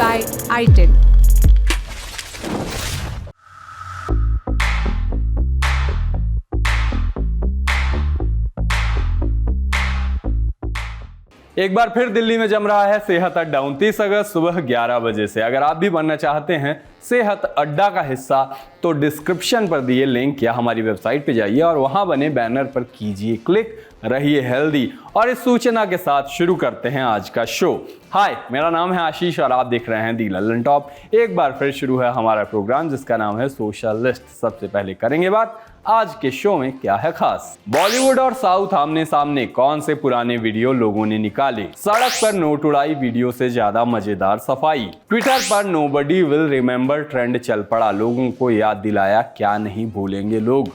by i10. एक बार फिर दिल्ली में जम रहा है सेहत अड्डा 29 अगस्त सुबह 11 बजे से। अगर आप भी बनना चाहते हैं सेहत अड्डा का हिस्सा तो डिस्क्रिप्शन पर दिए लिंक या हमारी वेबसाइट पे जाइए और वहां बने बैनर पर कीजिए क्लिक। रहिए हेल्दी। और इस सूचना के साथ शुरू करते हैं आज का शो। हाय, मेरा नाम है आशीष और आप देख रहे हैं दी लल्लन टॉप। एक बार फिर शुरू है हमारा प्रोग्राम जिसका नाम है सोशल लिस्ट। सबसे पहले करेंगे बात आज के शो में क्या है खास। बॉलीवुड और साउथ आमने सामने, कौन से पुराने वीडियो लोगों ने निकाले। सड़क पर नोट उड़ाई वीडियो से ज्यादा मजेदार सफाई। ट्विटर पर नोबडी विल रिमेंबर ट्रेंड चल पड़ा, लोगों को याद दिलाया क्या नहीं भूलेंगे लोग।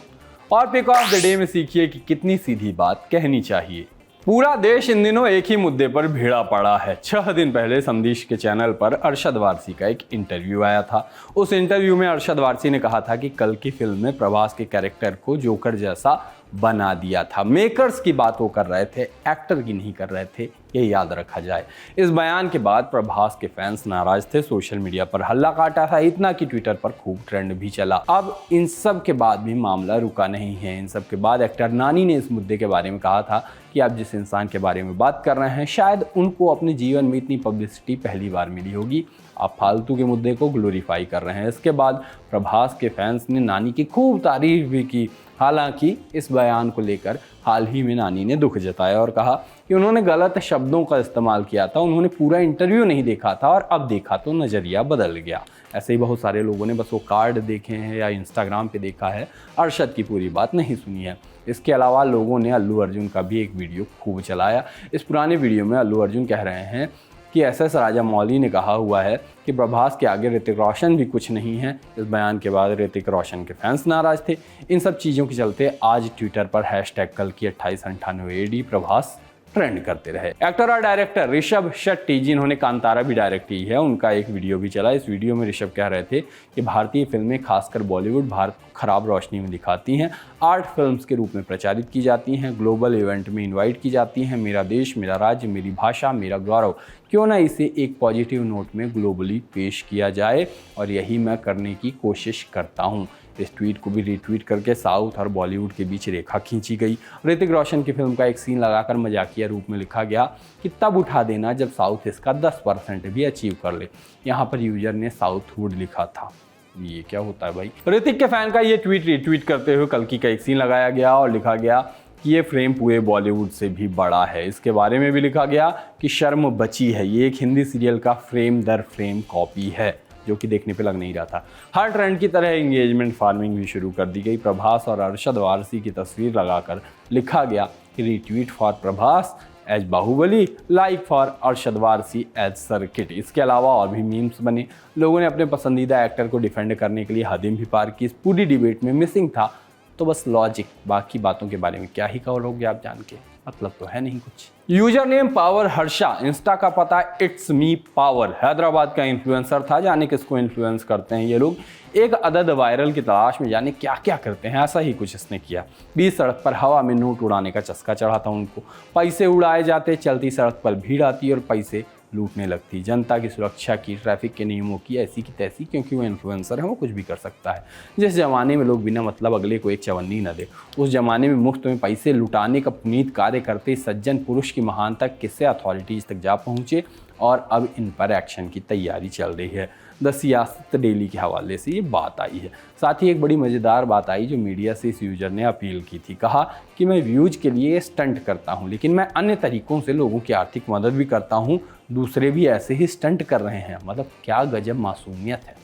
और पिक ऑफ द डे में सीखिए कि कितनी सीधी बात कहनी चाहिए। पूरा देश इन दिनों एक ही मुद्दे पर भिड़ा पड़ा है। 6 दिन पहले संदेश के चैनल पर अरशद वारसी का एक इंटरव्यू आया था। उस इंटरव्यू में अरशद वारसी ने कहा था कि कल की फिल्म में प्रभास के कैरेक्टर को जोकर जैसा बना दिया था। मेकर्स की बात वो कर रहे थे, एक्टर की नहीं कर रहे थे, ये याद रखा जाए। इस बयान के बाद प्रभास के फैंस नाराज थे, सोशल मीडिया पर हल्ला काटा था, इतना कि ट्विटर पर खूब ट्रेंड भी चला। अब इन सब के बाद भी मामला रुका नहीं है। इन सब के बाद एक्टर नानी ने इस मुद्दे के बारे में कहा था कि आप जिस इंसान के बारे में बात कर रहे हैं शायद उनको अपने जीवन में इतनी पब्लिसिटी पहली बार मिली होगी, आप फालतू के मुद्दे को ग्लोरीफाई कर रहे हैं। इसके बाद प्रभास के फैंस ने नानी की खूब तारीफ भी की। हालांकि इस बयान को लेकर हाल ही में नानी ने दुख जताया और कहा कि उन्होंने गलत शब्दों का इस्तेमाल किया था, उन्होंने पूरा इंटरव्यू नहीं देखा था और अब देखा तो नज़रिया बदल गया। ऐसे ही बहुत सारे लोगों ने बस वो कार्ड देखे हैं या इंस्टाग्राम पे देखा है, अरशद की पूरी बात नहीं सुनी है। इसके अलावा लोगों ने अल्लू अर्जुन का भी एक वीडियो खूब चलाया। इस पुराने वीडियो में अल्लू अर्जुन कह रहे हैं कि एस राजामौली ने कहा हुआ है कि प्रभास के आगे ऋतिक रोशन भी कुछ नहीं है। इस बयान के बाद ऋतिक रोशन के फैंस नाराज थे। इन सब चीज़ों के चलते आज ट्विटर पर हैशटैग कल की 2898 AD प्रभास ट्रेंड करते रहे। एक्टर और डायरेक्टर ऋषभ शेट्टी, जिन्होंने कांतारा भी डायरेक्ट की है, उनका एक वीडियो भी चला। इस वीडियो में ऋषभ कह रहे थे कि भारतीय फिल्में खासकर बॉलीवुड भारत को खराब रोशनी में दिखाती हैं, आर्ट फिल्म्स के रूप में प्रचारित की जाती हैं, ग्लोबल इवेंट में इनवाइट की जाती हैं। मेरा देश, मेरा राज्य, मेरी भाषा, मेरा गौरव, क्यों ना इसे एक पॉजिटिव नोट में ग्लोबली पेश किया जाए और यही मैं करने की कोशिश करता हूँ। इस ट्वीट को भी रीट्वीट करके साउथ और बॉलीवुड के बीच रेखा खींची गई। ऋतिक रोशन की फिल्म का एक सीन लगाकर मजाकिया रूप में लिखा गया कि तब उठा देना जब साउथ इसका 10% भी अचीव कर ले। यहाँ पर यूजर ने साउथवुड लिखा था। ये क्या होता है भाई। ऋतिक के फैन का ये ट्वीट रीट्वीट करते हुए कल की का एक सीन लगाया गया और लिखा गया कि ये फ्रेम पूरे बॉलीवुड से भी बड़ा है। इसके बारे में भी लिखा गया कि शर्म बची है, ये एक हिंदी सीरियल का फ्रेम दर फ्रेम कॉपी है, जो कि देखने पे लग नहीं रहा था। हर ट्रेंड की तरह एंगेजमेंट फार्मिंग भी शुरू कर दी गई। प्रभास और अरशद वारसी की तस्वीर लगाकर लिखा गया कि retweet for Prabhas as Baahubali, like for Arshad Warsi as circuit. इसके अलावा और भी मीम्स बने। लोगों ने अपने पसंदीदा एक्टर को डिफेंड करने के लिए हदें भी पार की। इस पूरी डिबेट में मिसिंग था तो बस लॉजिक, बाकी बातों के बारे में क्या ही कहोगे आप जान के, मतलब तो है नहीं कुछ। User name power Harsha, Insta का पता इट्स मी पावर, हैदराबाद का इन्फ्लुएंसर था। जाने किसको इन्फ्लुएंस करते हैं ये लोग, एक अदद वायरल की तलाश में जाने क्या क्या करते हैं। ऐसा ही कुछ इसने किया। 20 सड़क पर हवा में नोट उड़ाने का चस्का चढ़ा था उनको। पैसे उड़ाए जाते, चलती सड़क पर भीड़ आती और पैसे लूटने लगती। जनता की सुरक्षा की, ट्रैफिक के नियमों की ऐसी की तैसी, क्योंकि वो इन्फ्लुएंसर है, वो कुछ भी कर सकता है। जिस जमाने में लोग बिना मतलब अगले को एक चवन्नी न दे, उस जमाने में मुफ्त में पैसे लुटाने का पुनीत कार्य करते सज्जन पुरुष की महानता किससे अथॉरिटीज़ तक जा पहुँचे और अब इन पर एक्शन की तैयारी चल रही है। द सियासत डेली के हवाले से ये बात आई है। साथ ही एक बड़ी मज़ेदार बात आई जो मीडिया से इस यूजर ने अपील की थी। कहा कि मैं व्यूज के लिए स्टंट करता हूँ, लेकिन मैं अन्य तरीक़ों से लोगों की आर्थिक मदद भी करता हूँ। दूसरे भी ऐसे ही स्टंट कर रहे हैं। मतलब क्या गजब मासूमियत है,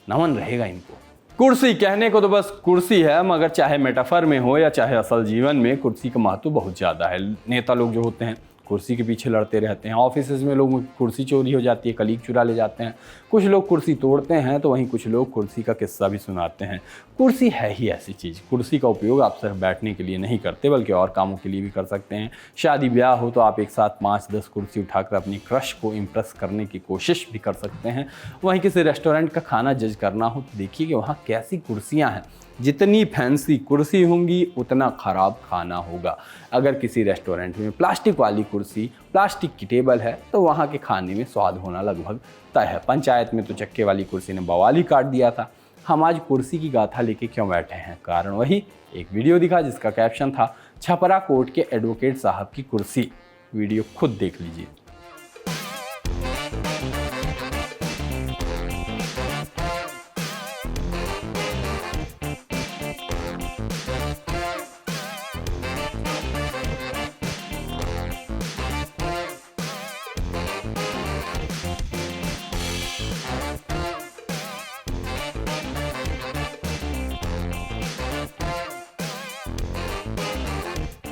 नमन रहेगा इनको। कुर्सी कहने को तो बस कुर्सी है, मगर चाहे मेटाफर में हो या चाहे असल जीवन में कुर्सी का महत्व बहुत ज़्यादा है। नेता लोग जो होते हैं कुर्सी के पीछे लड़ते रहते हैं। ऑफिसेज में लोगों की कुर्सी चोरी हो जाती है, कलीग चुरा ले जाते हैं। कुछ लोग कुर्सी तोड़ते हैं तो वहीं कुछ लोग कुर्सी का किस्सा भी सुनाते हैं। कुर्सी है ही ऐसी चीज़। कुर्सी का उपयोग आप सिर्फ बैठने के लिए नहीं करते बल्कि और कामों के लिए भी कर सकते हैं। शादी ब्याह हो तो आप एक साथ 5-10 कुर्सी उठाकर अपनी क्रश को इम्प्रेस करने की कोशिश भी कर सकते हैं। वहीं किसी रेस्टोरेंट का खाना जज करना हो तो देखिए कि वहाँ कैसी कुर्सियाँ हैं। जितनी फैंसी कुर्सी होंगी उतना ख़राब खाना होगा। अगर किसी रेस्टोरेंट में प्लास्टिक वाली कुर्सी, प्लास्टिक की टेबल है तो वहाँ के खाने में स्वाद होना लगभग तय है। पंचायत में तो चक्के वाली कुर्सी ने बवाल ही काट दिया था। हम आज कुर्सी की गाथा लेके क्यों बैठे हैं? कारण वही एक वीडियो दिखा जिसका कैप्शन था छपरा कोर्ट के एडवोकेट साहब की कुर्सी। वीडियो खुद देख लीजिए।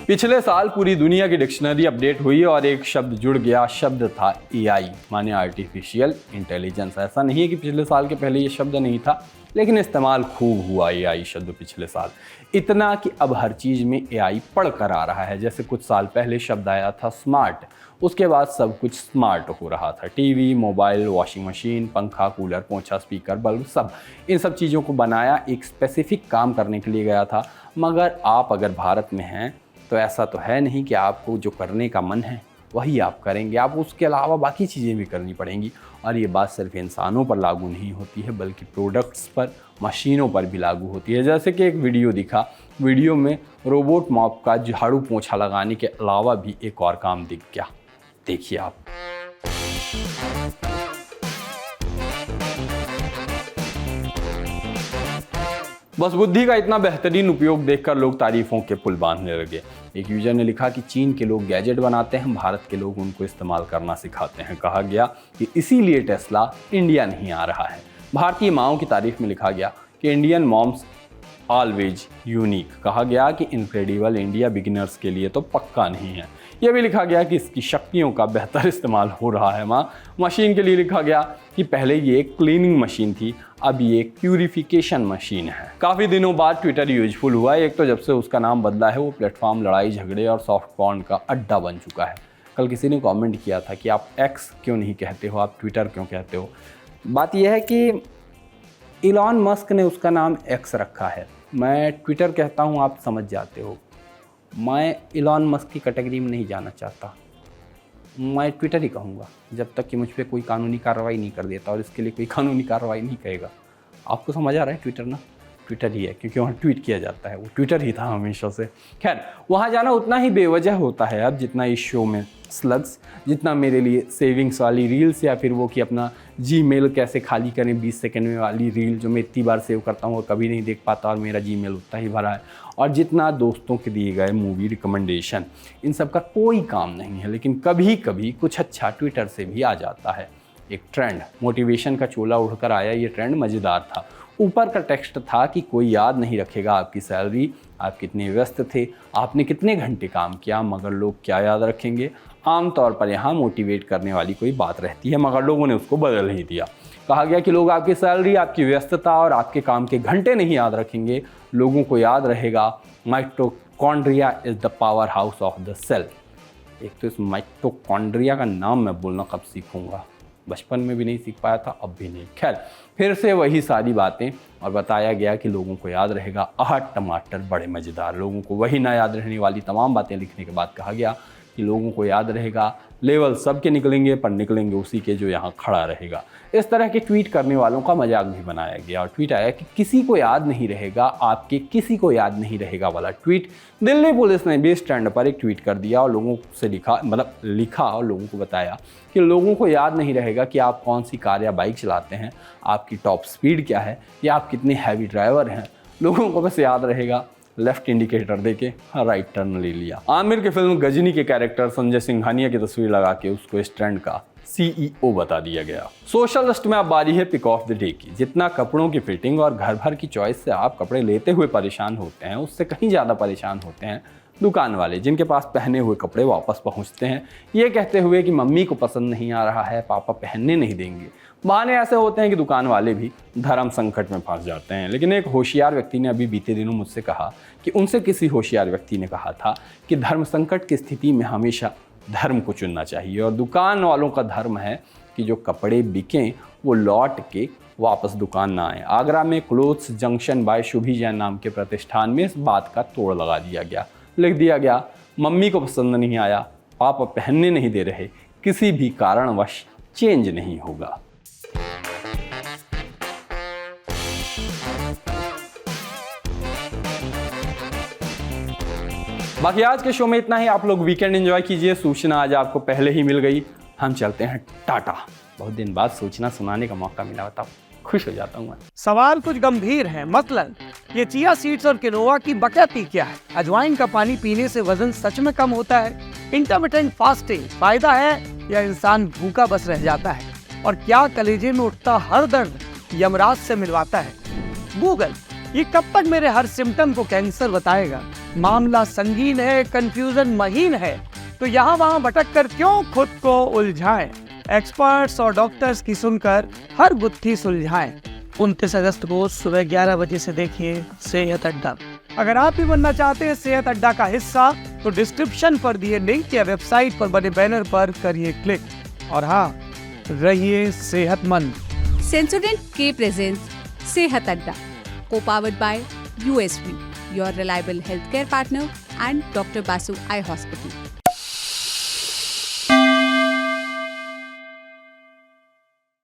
पिछले साल पूरी दुनिया की डिक्शनरी अपडेट हुई और एक शब्द जुड़ गया। शब्द था एआई, माने आर्टिफिशियल इंटेलिजेंस। ऐसा नहीं है कि पिछले साल के पहले ये शब्द नहीं था, लेकिन इस्तेमाल खूब हुआ एआई शब्द पिछले साल। इतना कि अब हर चीज़ में एआई पढ़ कर आ रहा है। जैसे कुछ साल पहले शब्द आया था स्मार्ट, उसके बाद सब कुछ स्मार्ट हो रहा था। टीवी, मोबाइल, वॉशिंग मशीन, पंखा, कूलर, पोंछा, स्पीकर, बल्ब, सब इन सब चीज़ों को बनाया एक स्पेसिफिक काम करने के लिए गया था। मगर आप अगर भारत में हैं तो ऐसा तो है नहीं कि आपको जो करने का मन है वही आप करेंगे। आप उसके अलावा बाकी चीज़ें भी करनी पड़ेंगी। और ये बात सिर्फ इंसानों पर लागू नहीं होती है, बल्कि प्रोडक्ट्स पर, मशीनों पर भी लागू होती है। जैसे कि एक वीडियो दिखा, वीडियो में रोबोट मॉप का झाड़ू पोंछा लगाने के अलावा भी एक और काम दिख गया। देखिए आप। बस बुद्धि का इतना बेहतरीन उपयोग देखकर लोग तारीफों के पुल बांधने लगे। एक यूजर ने लिखा कि चीन के लोग गैजेट बनाते हैं, भारत के लोग उनको इस्तेमाल करना सिखाते हैं। कहा गया कि इसीलिए टेस्ला इंडिया नहीं आ रहा है। भारतीय माँओं की तारीफ में लिखा गया कि इंडियन मॉम्स ऑलवेज यूनिक। कहा गया कि इनक्रेडिबल इंडिया बिगिनर्स के लिए तो पक्का नहीं है। यह भी लिखा गया कि इसकी शक्तियों का बेहतर इस्तेमाल हो रहा है। मशीन के लिए लिखा गया कि पहले ये एक क्लीनिंग मशीन थी, अब ये एक प्यूरिफिकेशन मशीन है। काफ़ी दिनों बाद ट्विटर यूजफुल हुआ। एक तो जब से उसका नाम बदला है वो प्लेटफॉर्म लड़ाई झगड़े और सॉफ्ट पॉर्न का अड्डा बन चुका है। कल किसी ने कमेंट किया था कि आप एक्स क्यों नहीं कहते हो, आप ट्विटर क्यों कहते हो। बात यह है कि इलॉन मस्क ने उसका नाम एक्स रखा है, मैं ट्विटर कहता हूँ, आप समझ जाते हो। मैं इलॉन मस्क की कैटेगरी में नहीं जाना चाहता, मैं ट्विटर ही कहूँगा जब तक कि मुझ पर कोई कानूनी कार्रवाई नहीं कर देता, और इसके लिए कोई कानूनी कार्रवाई नहीं करेगा। आपको समझ आ रहा है? ट्विटर ना ट्विटर ही है, क्योंकि वहाँ ट्वीट किया जाता है, वो ट्विटर ही था हमेशा से। खैर, वहाँ जाना उतना ही बेवजह होता है अब जितना इस शो में स्लग्स, जितना मेरे लिए सेविंग्स वाली रील्स, या फिर वो कि अपना जीमेल कैसे खाली करें 20 सेकंड में वाली रील जो मैं इतनी बार सेव करता हूँ और कभी नहीं देख पाता, और मेरा जीमेल उतना ही भरा है, और जितना दोस्तों के दिए गए मूवी रिकमेंडेशन, इन सब का कोई काम नहीं है। लेकिन कभी कभी कुछ अच्छा ट्विटर से भी आ जाता है। एक ट्रेंड, मोटिवेशन का चोला उड़कर आया, ये ट्रेंड मज़ेदार था। ऊपर का टेक्स्ट था कि कोई याद नहीं रखेगा आपकी सैलरी, आप कितने व्यस्त थे, आपने कितने घंटे काम किया, मगर लोग क्या याद रखेंगे। आमतौर पर यहाँ मोटिवेट करने वाली कोई बात रहती है, मगर लोगों ने उसको बदल ही दिया। कहा गया कि लोग आपकी सैलरी, आपकी व्यस्तता और आपके काम के घंटे नहीं याद रखेंगे, लोगों को याद रहेगा mitochondria is the powerhouse of the cell. एक तो इस माइटोकॉन्ड्रिया का नाम मैं बोलना कब सीखूंगा, बचपन में भी नहीं सीख पाया था, अब भी नहीं। खैर, फिर से वही सारी बातें, और बताया गया कि लोगों को याद रहेगा 8 टमाटर बड़े मज़ेदार। लोगों को वही ना याद रहने वाली तमाम बातें लिखने के बाद कहा गया कि लोगों को याद रहेगा लेवल सबके निकलेंगे, पर निकलेंगे उसी के जो यहाँ खड़ा रहेगा। इस तरह के ट्वीट करने वालों का मजाक भी बनाया गया, और ट्वीट आया कि किसी को याद नहीं रहेगा, आपके किसी को याद नहीं रहेगा वाला ट्वीट दिल्ली पुलिस ने भी स्टैंड पर एक ट्वीट कर दिया, और लोगों से लिखा और लोगों को बताया कि लोगों को याद नहीं रहेगा कि आप कौन सी कार या बाइक चलाते हैं, आपकी टॉप स्पीड क्या है, या आप कितने हैवी ड्राइवर हैं। लोगों को बस याद रहेगा लेफ्ट इंडिकेटर देके राइट टर्न ले लिया। आमिर की फिल्म गजनी के कैरेक्टर संजय सिंघानिया की तस्वीर लगा के उसको इस ट्रेंड का CEO बता दिया गया। सोशल लिस्ट में अब बारी है पिक ऑफ द डे की। जितना कपड़ों की फिटिंग और घर भर की चॉइस से आप कपड़े लेते हुए परेशान होते हैं, उससे कहीं ज़्यादा परेशान होते हैं दुकान वाले, जिनके पास पहने हुए कपड़े वापस पहुंचते हैं ये कहते हुए कि मम्मी को पसंद नहीं आ रहा है, पापा पहनने नहीं देंगे। बहाने ऐसे होते हैं कि दुकान वाले भी धर्म संकट में फंस जाते हैं। लेकिन एक होशियार व्यक्ति ने अभी बीते दिनों मुझसे कहा कि उनसे किसी होशियार व्यक्ति ने कहा था कि धर्म संकट की स्थिति में हमेशा धर्म को चुनना चाहिए, और दुकान वालों का धर्म है कि जो कपड़े बिकें वो लौट के वापस दुकान ना आए। आगरा में clothes junction by Shubhi Jain नाम के प्रतिष्ठान में इस बात का तोड़ लगा दिया गया। लिख दिया गया, मम्मी को पसंद नहीं आया, पापा पहनने नहीं दे रहे, किसी भी कारणवश चेंज नहीं होगा। बाकी आज के शो में इतना ही। आप लोग वीकेंड एंजॉय कीजिए। सूचना आज आपको पहले ही मिल गई। हम चलते हैं टाटा। बहुत दिन बाद सूचना सुनाने का मौका मिला, बताओ, खुश हो जाता हूँ मैं। सवाल कुछ गंभीर है, मसलन ये चिया सीड्स और किनोआ की बकैती क्या है? अजवाइन का पानी पीने से वजन सच में कम होता है? इंटरमिटेंट फास्टिंग फायदा है या इंसान भूखा बस रह जाता है? और क्या कलेजे में उठता हर दर्द यमराज से मिलवाता है? गूगल ये कब तक मेरे हर सिम्टम को कैंसर बताएगा? मामला संगीन है, कंफ्यूजन महीन है, तो यहाँ वहाँ भटक कर क्यों खुद को उलझाएं? एक्सपर्ट्स और डॉक्टर्स की सुनकर हर गुत्थी सुलझाएं। 29 अगस्त को सुबह 11 बजे से देखिए सेहत अड्डा। अगर आप भी बनना चाहते हैं सेहत अड्डा का हिस्सा, तो डिस्क्रिप्शन पर दिए लिंक या वेबसाइट पर बने बैनर पर करिए क्लिक। और हाँ, रहिए सेहतमंद। सेंसोडेंट के प्रेजेंस सेहत अड्डा, co-powered by USV, your reliable healthcare partner, and Dr. Basu Eye Hospital.